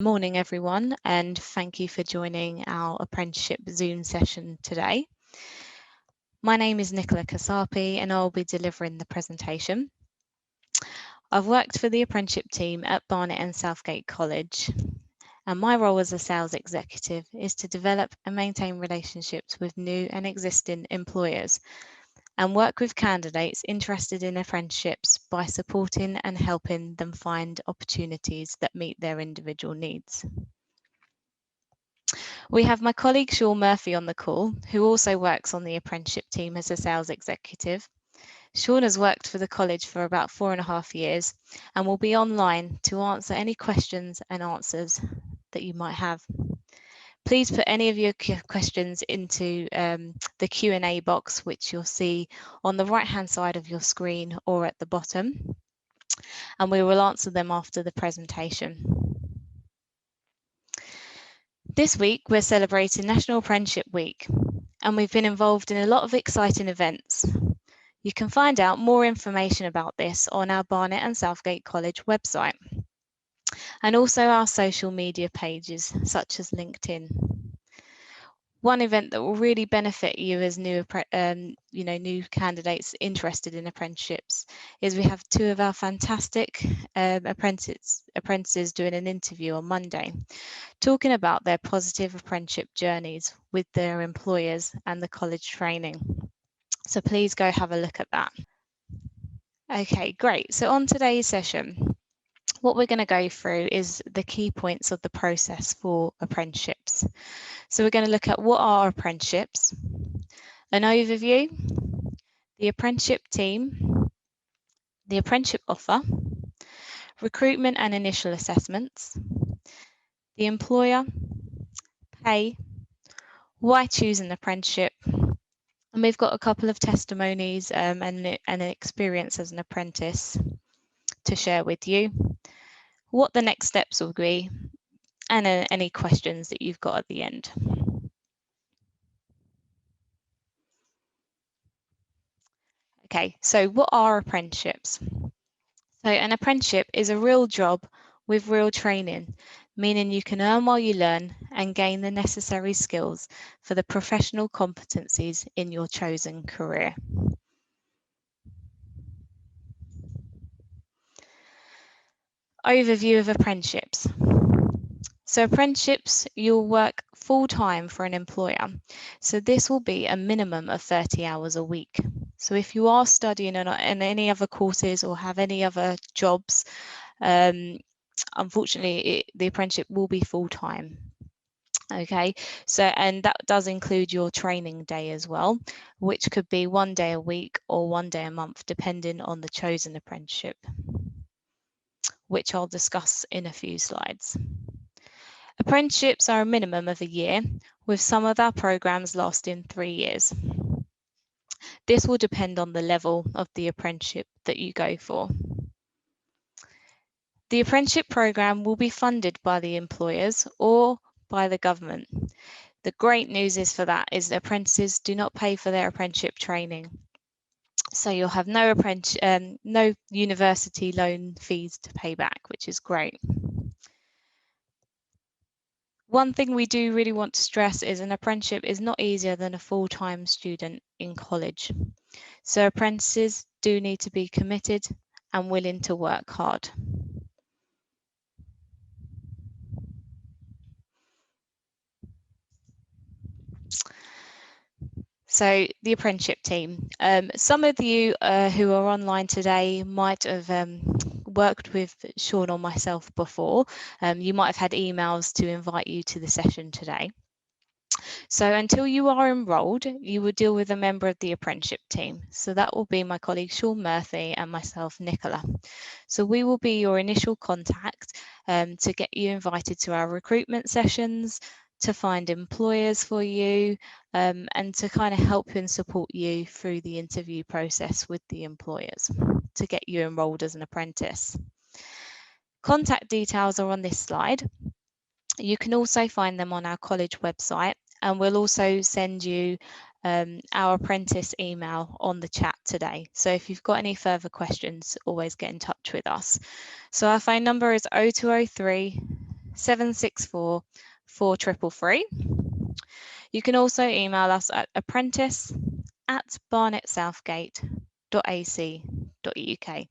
Morning everyone, and thank you for joining our apprenticeship Zoom session today. My name is Nicola Kasapi and I'll be delivering the presentation. I've worked for the apprenticeship team at Barnet and Southgate College, and my role as a sales executive is to develop and maintain relationships with new and existing employers and work with candidates interested in apprenticeships by supporting and helping them find opportunities that meet their individual needs. We have my colleague Sean Murphy on the call, who also works on the apprenticeship team as a sales executive. Sean has worked for the college for about 4.5 years and will be online to answer any questions and answers that you might have. Please put any of your questions into the Q&A box, which you'll see on the right-hand side of your screen or at the bottom, and we will answer them after the presentation. This week, we're celebrating National Apprenticeship Week, and we've been involved in a lot of exciting events. You can find out more information about this on our Barnet and Southgate College website, and also our social media pages, such as LinkedIn. One event that will really benefit you as new candidates interested in apprenticeships is we have two of our fantastic apprentices doing an interview on Monday, talking about their positive apprenticeship journeys with their employers and the college training. So please go have a look at that. Okay, great. So on today's session, what we're going to go through is the key points of the process for apprenticeships. So we're going to look at what are apprenticeships, an overview, the apprenticeship team, the apprenticeship offer, recruitment and initial assessments, the employer, pay, why choose an apprenticeship, and we've got a couple of testimonies and an experience as an apprentice to share with you, what the next steps will be, and any questions that you've got at the end. Okay, so what are apprenticeships? So an apprenticeship is a real job with real training, meaning you can earn while you learn and gain the necessary skills for the professional competencies in your chosen career. Overview of apprenticeships. So apprenticeships, you'll work full-time for an employer. So this will be a minimum of 30 hours a week. So if you are studying in any other courses or have any other jobs, unfortunately, the apprenticeship will be full-time. Okay, so and that does include your training day as well, which could be 1 day a week or 1 day a month, depending on the chosen apprenticeship, which I'll discuss in a few slides. Apprenticeships are a minimum of a year, with some of our programs lasting 3 years. This will depend on the level of the apprenticeship that you go for. The apprenticeship program will be funded by the employers or by the government. The great news is for that is apprentices do not pay for their apprenticeship training. So you'll have no university loan fees to pay back, which is great. One thing we do really want to stress is an apprenticeship is not easier than a full-time student in college. So apprentices do need to be committed and willing to work hard. So the apprenticeship team. Some of you who are online today might have worked with Sean or myself before. You might have had emails to invite you to the session today. So until you are enrolled, you will deal with a member of the apprenticeship team. So that will be my colleague Sean Murphy and myself, Nicola. So we will be your initial contact to get you invited to our recruitment sessions, to find employers for you, and to kind of help and support you through the interview process with the employers to get you enrolled as an apprentice. Contact details are on this slide. You can also find them on our college website, and we'll also send you our apprentice email on the chat today. So if you've got any further questions, always get in touch with us. So our phone number is 0203 764 4333. You can also email us at apprentice@barnettsouthgate.ac.uk.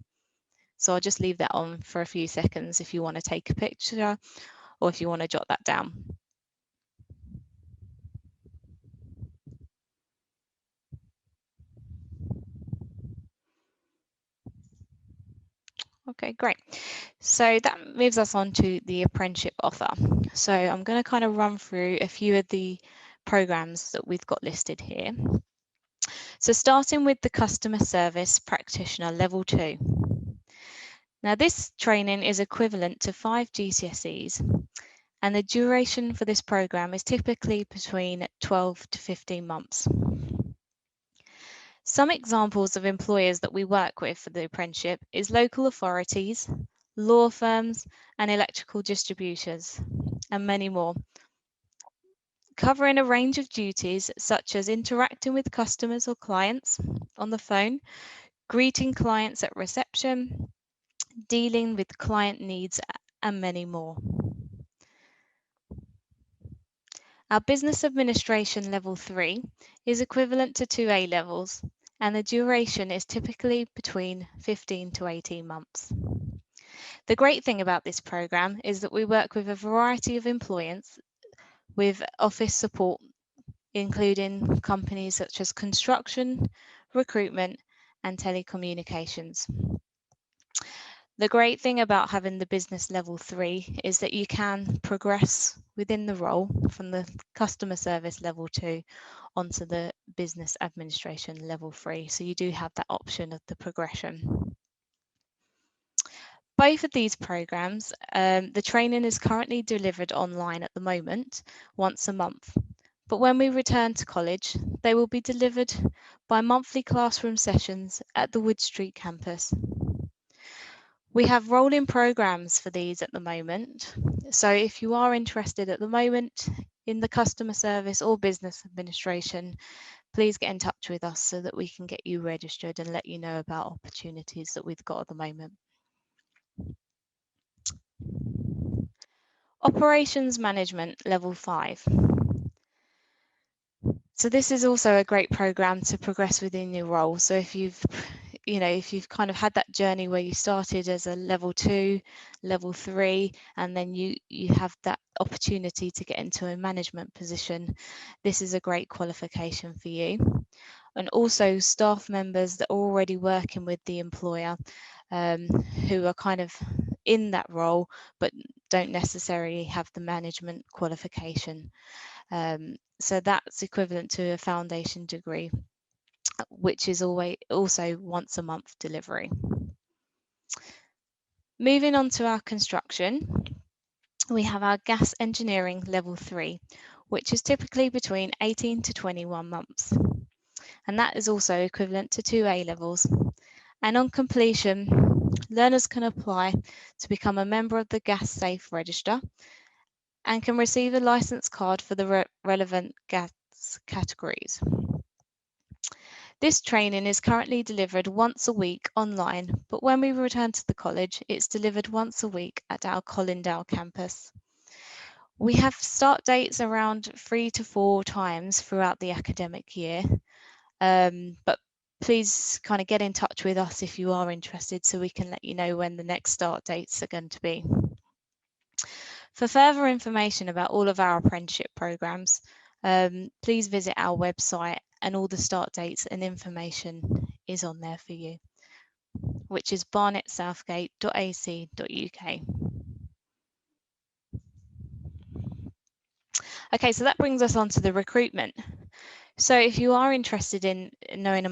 So I'll just leave that on for a few seconds if you want to take a picture or if you want to jot that down. Okay, great. So that moves us on to the apprenticeship offer. So I'm going to kind of run through a few of the programs that we've got listed here. So starting with the Customer Service Practitioner Level 2. Now this training is equivalent to 5 GCSEs, and the duration for this program is typically between 12 to 15 months. Some examples of employers that we work with for the apprenticeship is local authorities, law firms, and electrical distributors, and many more, covering a range of duties such as interacting with customers or clients on the phone, greeting clients at reception, dealing with client needs, and many more. Our Business Administration Level 3 is equivalent to 2 A levels, and the duration is typically between 15 to 18 months. The great thing about this program is that we work with a variety of employers with office support, including companies such as construction, recruitment, and telecommunications. The great thing about having the business level 3 is that you can progress within the role from the customer service level 2 onto the business administration level 3. So you do have that option of the progression. Both of these programs, the training is currently delivered online at the moment, once a month. But when we return to college, they will be delivered by monthly classroom sessions at the Wood Street campus. We have rolling programs for these at the moment. So if you are interested at the moment in the customer service or business administration, please get in touch with us so that we can get you registered and let you know about opportunities that we've got at the moment. Operations Management Level 5. So this is also a great program to progress within your role. So if you've kind of had that journey where you started as a level 2, level 3, and then you have that opportunity to get into a management position, this is a great qualification for you. And also staff members that are already working with the employer, who are kind of in that role but don't necessarily have the management qualification. So that's equivalent to a foundation degree, which is also once a month delivery. Moving on to our construction, we have our gas engineering level 3, which is typically between 18 to 21 months. And that is also equivalent to 2 A levels. And on completion, learners can apply to become a member of the Gas Safe Register and can receive a license card for the relevant gas categories. This training is currently delivered once a week online, but when we return to the college, it's delivered once a week at our Colindale campus. We have start dates around 3 to 4 times throughout the academic year, but please kind of get in touch with us if you are interested so we can let you know when the next start dates are going to be. For further information about all of our apprenticeship programs, please visit our website, and all the start dates and information is on there for you, which is barnettsouthgate.ac.uk. Okay, so that brings us on to the recruitment. So if you are interested in knowing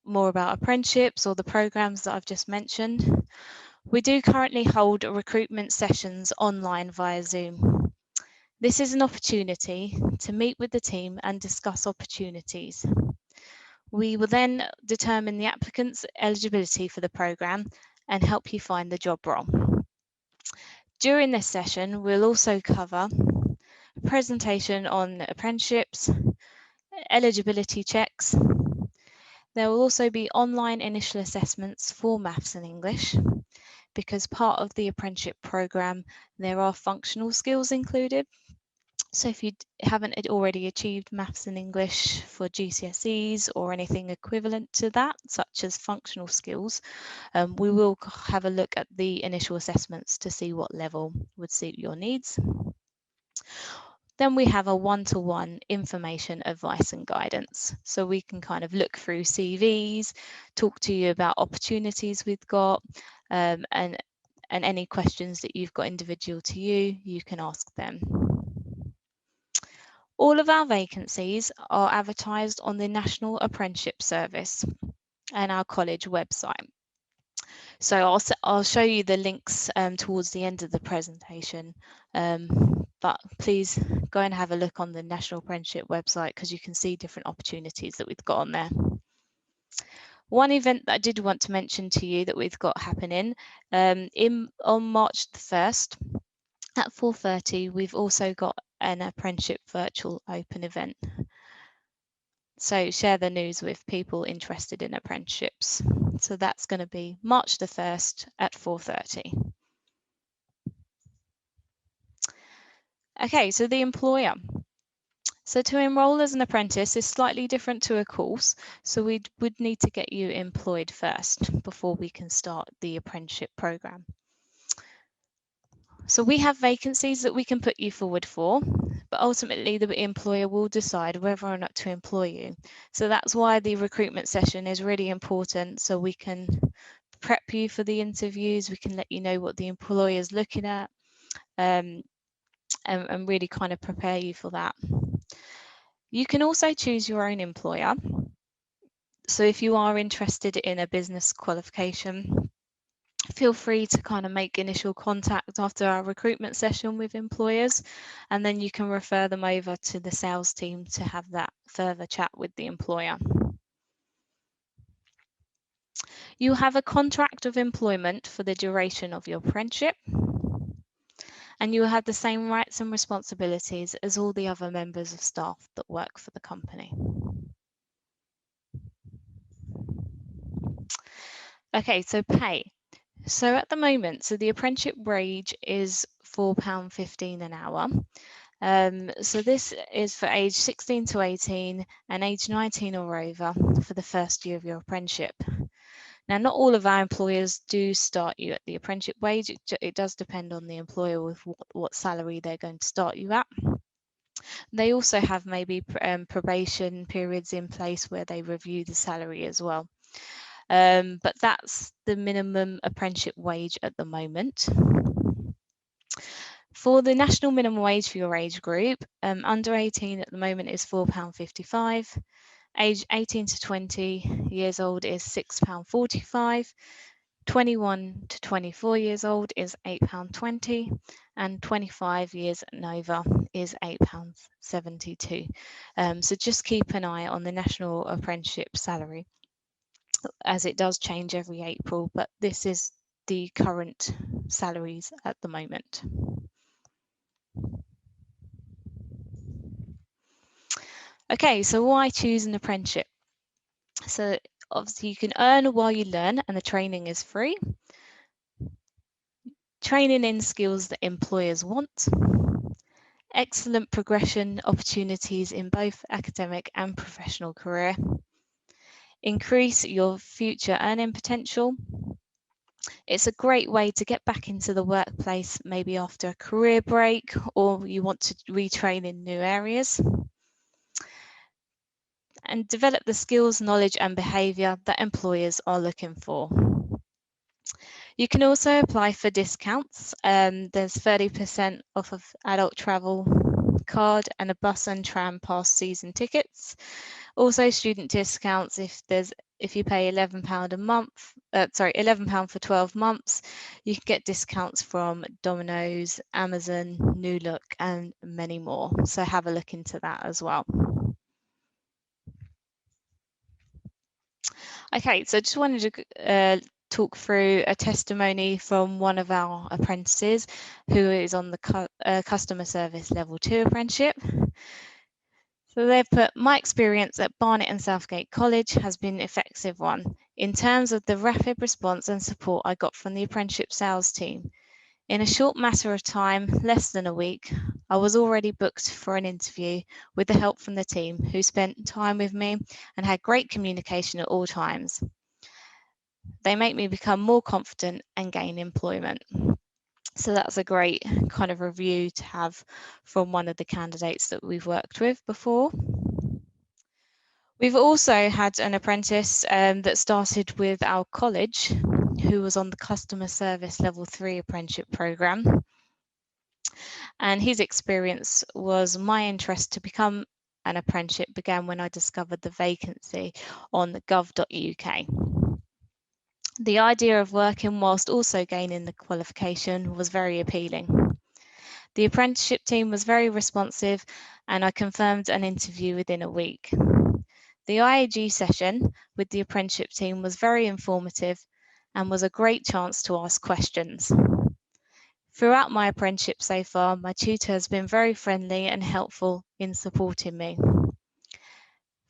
more about apprenticeships or the programs that I've just mentioned, we do currently hold recruitment sessions online via Zoom. This is an opportunity to meet with the team and discuss opportunities. We will then determine the applicant's eligibility for the programme and help you find the job role. During this session, we'll also cover a presentation on apprenticeships, eligibility checks. There will also be online initial assessments for maths and English, because part of the apprenticeship program, there are functional skills included. So if you haven't already achieved maths and English for GCSEs or anything equivalent to that, such as functional skills, we will have a look at the initial assessments to see what level would suit your needs. Then we have a one-to-one information, advice and guidance. So we can kind of look through CVs, talk to you about opportunities we've got, and any questions that you've got individual to you, you can ask them. All of our vacancies are advertised on the National Apprenticeship Service and our college website. So I'll show you the links towards the end of the presentation, but please go and have a look on the National Apprenticeship website because you can see different opportunities that we've got on there. One event that I did want to mention to you that we've got happening on March the 1st at 4:30, we've also got an apprenticeship virtual open event. So share the news with people interested in apprenticeships. So that's going to be March the 1st at 4:30. Okay, so the employer. So to enrol as an apprentice is slightly different to a course. So we would need to get you employed first before we can start the apprenticeship program. So we have vacancies that we can put you forward for, but ultimately the employer will decide whether or not to employ you. So that's why the recruitment session is really important, so we can prep you for the interviews, we can let you know what the employer is looking at, and really kind of prepare you for that. You can also choose your own employer. So if you are interested in a business qualification, feel free to kind of make initial contact after our recruitment session with employers, and then you can refer them over to the sales team to have that further chat with the employer. You have a contract of employment for the duration of your apprenticeship, and you will have the same rights and responsibilities as all the other members of staff that work for the company. Okay, so pay. So at the moment, the apprenticeship wage is £4.15 an hour. So this is for age 16 to 18 and age 19 or over for the first year of your apprenticeship. Now, not all of our employers do start you at the apprenticeship wage. It does depend on the employer with what salary they're going to start you at. They also have maybe probation periods in place where they review the salary as well. But that's the minimum apprenticeship wage at the moment. For the national minimum wage for your age group, under 18 at the moment is £4.55. Age 18 to 20 years old is £6.45. 21 to 24 years old is £8.20, and 25 years and over is £8.72. So just keep an eye on the national apprenticeship salary, as it does change every April, but this is the current salaries at the moment. Okay, so why choose an apprenticeship? So obviously you can earn while you learn, and the training is free. Training in skills that employers want. Excellent progression opportunities in both academic and professional career. Increase your future earning potential. It's a great way to get back into the workplace, maybe after a career break, or you want to retrain in new areas. And develop the skills, knowledge and behaviour that employers are looking for. You can also apply for discounts. There's 30% off of adult travel card and a bus and tram pass season tickets. Also student discounts if you pay £11 a month, £11 for 12 months, you can get discounts from Domino's, Amazon, New Look and many more. So have a look into that as well. Okay, so I just wanted to talk through a testimony from one of our apprentices who is on the customer service level 2 apprenticeship. So they've put, my experience at Barnet and Southgate College has been an effective one in terms of the rapid response and support I got from the apprenticeship sales team. In a short matter of time, less than a week, I was already booked for an interview with the help from the team who spent time with me and had great communication at all times. They make me become more confident and gain employment. So that's a great kind of review to have from one of the candidates that we've worked with before. We've also had an apprentice that started with our college who was on the customer service level 3 apprenticeship programme. And his experience was my interest to become an apprenticeship began when I discovered the vacancy on gov.uk. The idea of working whilst also gaining the qualification was very appealing. The apprenticeship team was very responsive and I confirmed an interview within a week. The IAG session with the apprenticeship team was very informative and was a great chance to ask questions. Throughout my apprenticeship so far, my tutor has been very friendly and helpful in supporting me.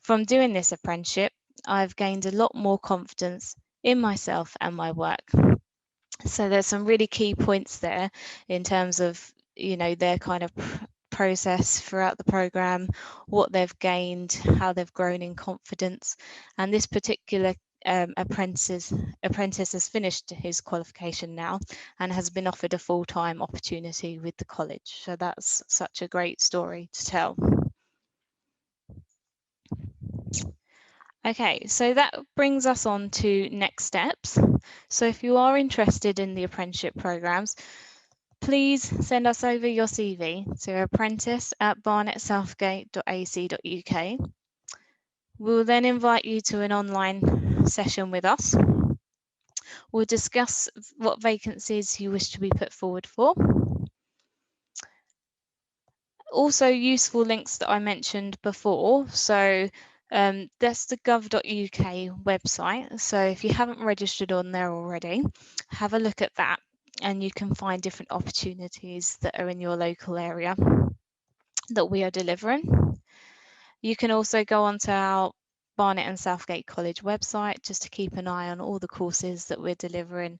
From doing this apprenticeship, I've gained a lot more confidence in myself and my work. So there's some really key points there in terms of, their kind of process throughout the program, what they've gained, how they've grown in confidence. And this particular apprentice has finished his qualification now and has been offered a full-time opportunity with the college. So that's such a great story to tell. Okay, so that brings us on to next steps. So if you are interested in the apprenticeship programs, please send us over your CV to apprentice@barnettsouthgate.ac.uk. We'll then invite you to an online session with us. We'll discuss what vacancies you wish to be put forward for. Also, useful links that I mentioned before. So that's the gov.uk website. So if you haven't registered on there already, have a look at that and you can find different opportunities that are in your local area that we are delivering. You can also go onto our Barnet and Southgate College website just to keep an eye on all the courses that we're delivering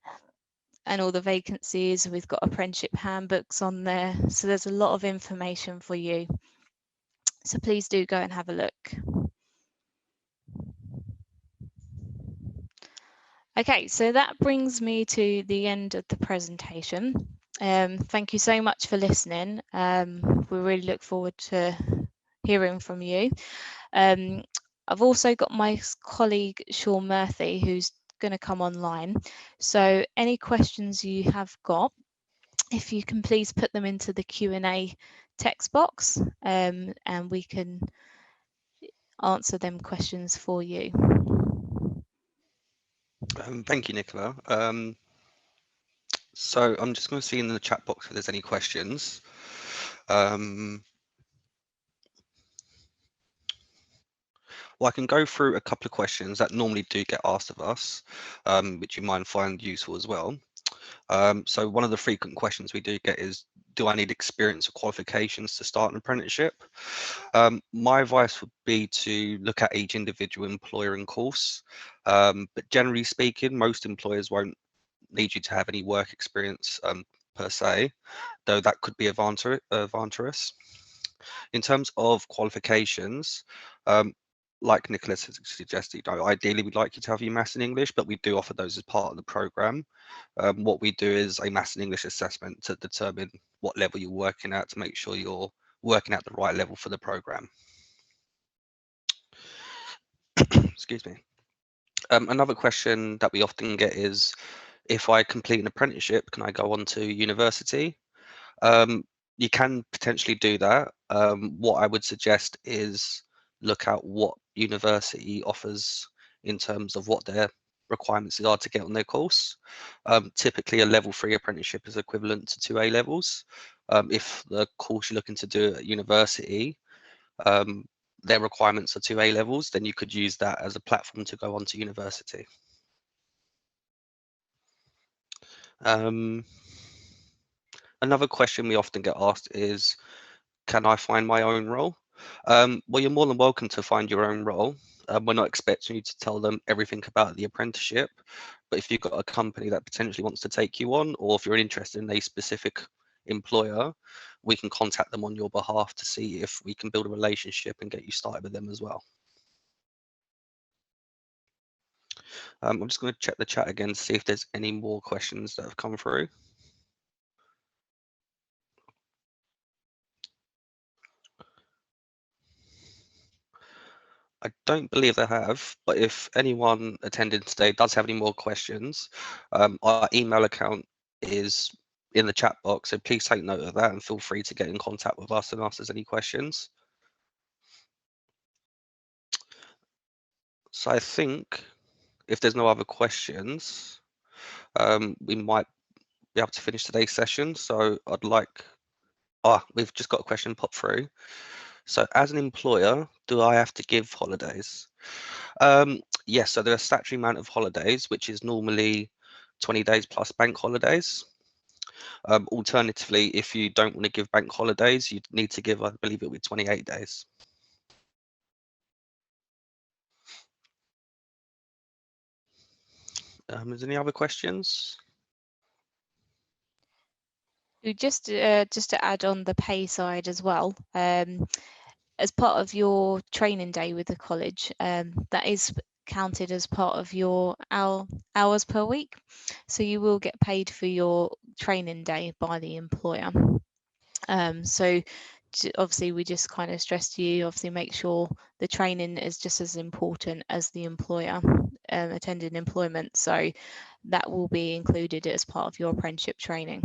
and all the vacancies. We've got apprenticeship handbooks on there. So there's a lot of information for you. So please do go and have a look. Okay, so that brings me to the end of the presentation. Thank you so much for listening. We really look forward to hearing from you. I've also got my colleague Sean Murphy who's going to come online. So any questions you have got, if you can please put them into the Q&A text box and we can answer them questions for you. Thank you, Nicola. So I'm just going to see in the chat box if there's any questions. Well, I can go through a couple of questions that normally do get asked of us, which you might find useful as well. So one of the frequent questions we do get is, do I need experience or qualifications to start an apprenticeship? My advice would be to look at each individual employer and course. But generally speaking, most employers won't need you to have any work experience per se, though that could be advantageous. In terms of qualifications, like Nicholas has suggested, ideally we'd like you to have your Maths and English, but we do offer those as part of the programme. What we do is a Maths and English assessment to determine what level you're working at, to make sure you're working at the right level for the programme. Excuse me. Another question that we often get is, if I complete an apprenticeship, can I go on to university? You can potentially do that. What I would suggest is look at what university offers in terms of what their requirements are to get on their course. Typically, a level 3 apprenticeship is equivalent to 2 A levels. If the course you're looking to do at university, their requirements are 2 A levels, then you could use that as a platform to go on to university. Another question we often get asked is, can I find my own role? Well, you're more than welcome to find your own role. We're not expecting you to tell them everything about the apprenticeship, but if you've got a company that potentially wants to take you on, or if you're interested in a specific employer, we can contact them on your behalf to see if we can build a relationship and get you started with them as well. I'm just going to check the chat again to see if there's any more questions that have come through. I don't believe they have, but if anyone attending today does have any more questions, our email account is in the chat box, so please take note of that and feel free to get in contact with us and ask us any questions. So I think if there's no other questions, we might be able to finish today's session. So we've just got a question pop through. So as an employer, do I have to give holidays? Yes, so there's a statutory amount of holidays, which is normally 20 days plus bank holidays. Alternatively, if you don't want to give bank holidays, you need to give, I believe it will be 28 days. Is there any other questions? Just to add on the pay side as well, as part of your training day with the college, that is counted as part of your hours per week. So you will get paid for your training day by the employer. So obviously we just kind of stress to you, obviously make sure the training is just as important as the employer attending employment. So that will be included as part of your apprenticeship training.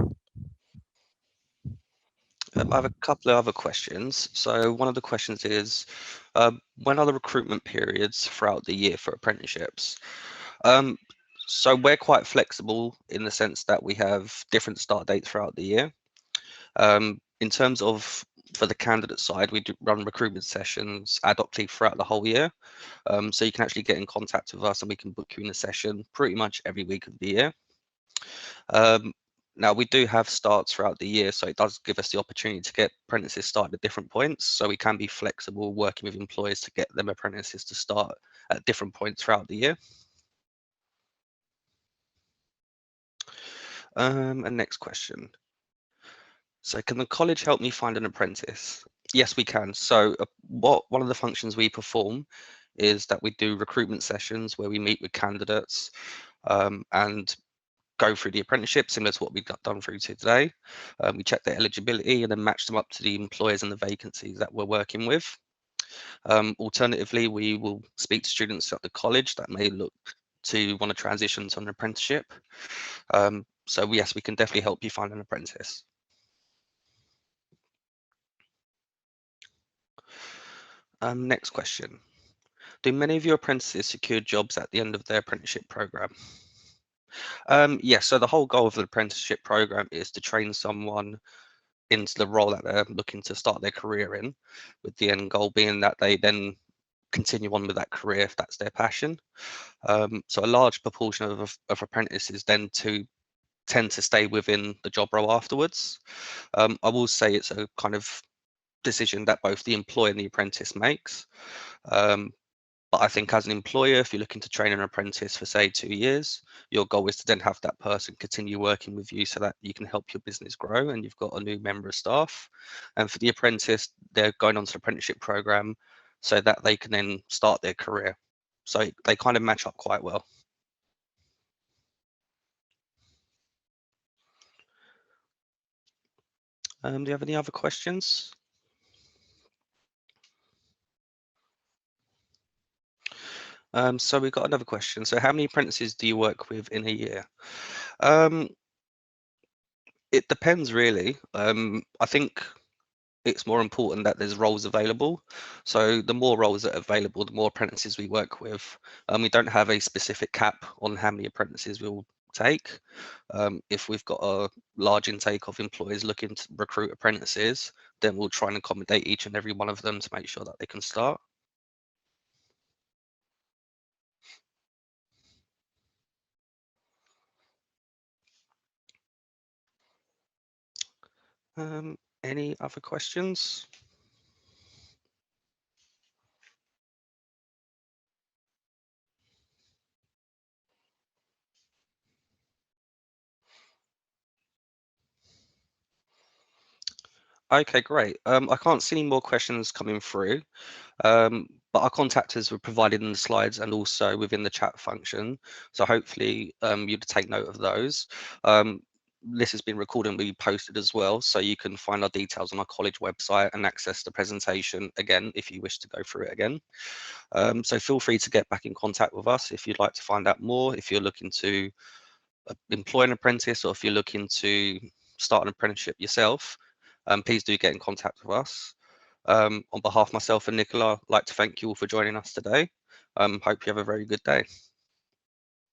I have a couple of other questions. So one of the questions is, when are the recruitment periods throughout the year for apprenticeships? So we're quite flexible in the sense that we have different start dates throughout the year. In terms of for the candidate side, we do run recruitment sessions ad hocly throughout the whole year. So you can actually get in contact with us and we can book you in a session pretty much every week of the year. Now we do have starts throughout the year, so it does give us the opportunity to get apprentices started at different points. So we can be flexible working with employers to get them apprentices to start at different points throughout the year. And next question. So can the college help me find an apprentice? Yes, we can. So one of the functions we perform is that we do recruitment sessions where we meet with candidates and go through the apprenticeship, similar to what we've done through today. We check their eligibility and then match them up to the employers and the vacancies that we're working with. Alternatively, we will speak to students at the college that may look to want to transition to an apprenticeship. So yes, we can definitely help you find an apprentice. Next question. Do many of your apprentices secure jobs at the end of their apprenticeship program? Yes, so the whole goal of the apprenticeship program is to train someone into the role that they're looking to start their career in, with the end goal being that they then continue on with that career if that's their passion. So a large proportion of apprentices then tend to stay within the job role afterwards. I will say it's a kind of decision that both the employer and the apprentice makes. But I think as an employer, if you're looking to train an apprentice for say 2 years, your goal is to then have that person continue working with you so that you can help your business grow and you've got a new member of staff. And for the apprentice, they're going on to the apprenticeship program so that they can then start their career. So they kind of match up quite well. Do you have any other questions? So we've got another question. So how many apprentices do you work with in a year? It depends really. I think it's more important that there's roles available. So the more roles that are available, the more apprentices we work with. We don't have a specific cap on how many apprentices we'll take. If we've got a large intake of employers looking to recruit apprentices, then we'll try and accommodate each and every one of them to make sure that they can start. Any other questions? Okay, great. I can't see any more questions coming through, but our contactors were provided in the slides and also within the chat function. So hopefully you'd take note of those. This has been recorded and will be posted as well, so you can find our details on our college website and access the presentation again if you wish to go through it again. So feel free to get back in contact with us if you'd like to find out more, if you're looking to employ an apprentice, or if you're looking to start an apprenticeship yourself. Please do get in contact with us. On behalf of myself and Nicola, I'd like to thank you all for joining us today. Hope you have a very good day.